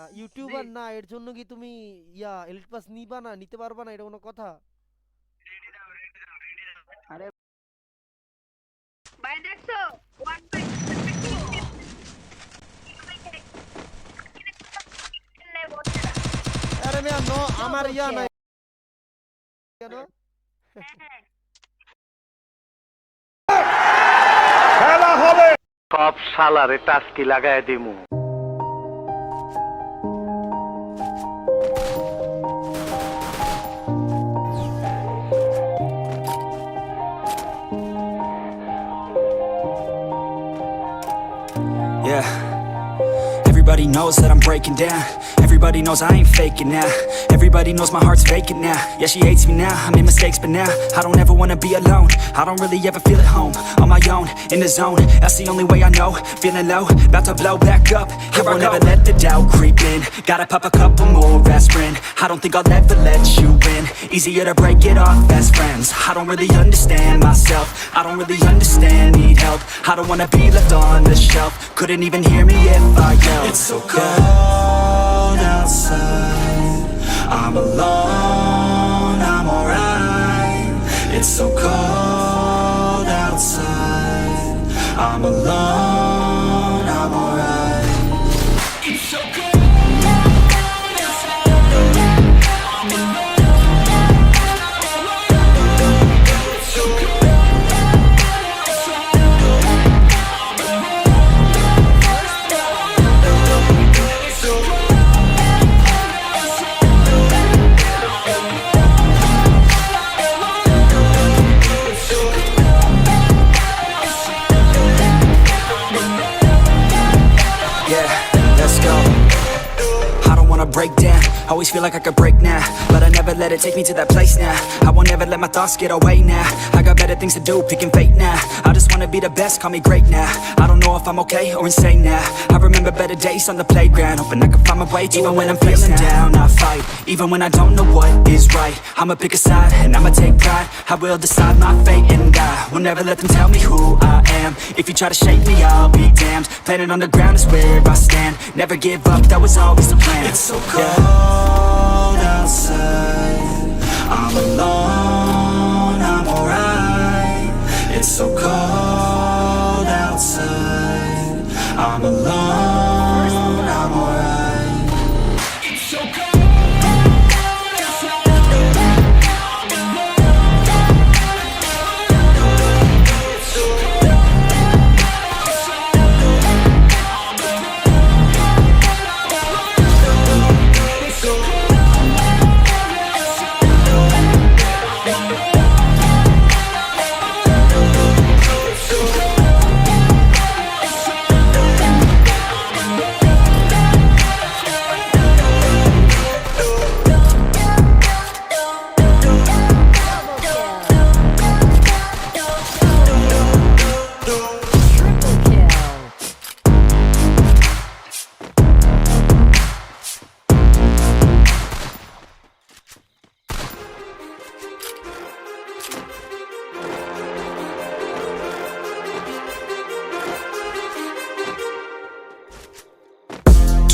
জি। YouTuber না, এর জন্য কি তুমি এলিট পাস নিবা না, নিতে পারবা না, এটা কোনো কথা? আরে ভাই দেখছো ওয়ান বাই আরে মিয়া নো, আমার double নাই kill। কেন? হ্যাঁ সব শালারে টাস্কি লাগায় দিমু। Yeah. Everybody knows that I'm breaking down. Everybody knows I ain't faking now. Everybody knows my heart's vacant now. Yeah, she hates me now, I made mistakes but now I don't ever wanna be alone. I don't really ever feel at home. On my own, in the zone, that's the only way I know. Feeling low, about to blow back up. Here I won't ever let the doubt creep in. Gotta pop a couple more aspirin. I don't think I'll ever let you in. Easier to break it off best friends. I don't really understand myself. I don't really understand, need help. I don't wanna be left on the shelf. Couldn't even hear me if I yelled. It's so cold outside, I'm alone, I'm alright. It's so cold outside, I'm alone, I'm alright. It's so cold outside, I'm alone. It's so cold outside, I'm Yeah, let's go. I don't wanna break down, always feel like I could break now, but I never let it take me to that place now. I won't ever let my thoughts get away now. I got better things to do, picking fate now. I just wanna be the best, call me great now. I don't know if I'm okay or insane now. I remember better days on the playground, hoping I can find my way even when I'm feeling down. I fight, even when I don't know what is right. I'ma pick a side, and I'ma take pride. I will decide my fate and I will never let them tell me who I am. If you try to shake me, I'll be damned. Planet on the ground is where I stand. Never give up, that was always the plan. It's so cold outside, I'm alone, I'm alright. It's so cold outside, I'm alone, I'm alright. It's so cold outside, I'm alone. It's so cold outside, I'm alone. It's so cold.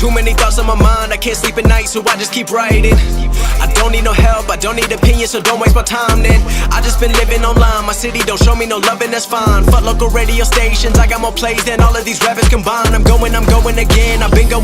Too many thoughts on my mind, I can't sleep at night, so I just keep writing. I don't need no help, I don't need opinions, so don't waste my time then. I just been living online, my city don't show me no love and that's fine. Fuck local radio stations, I got more plays than all of these rappers combined. I'm going again, I've been going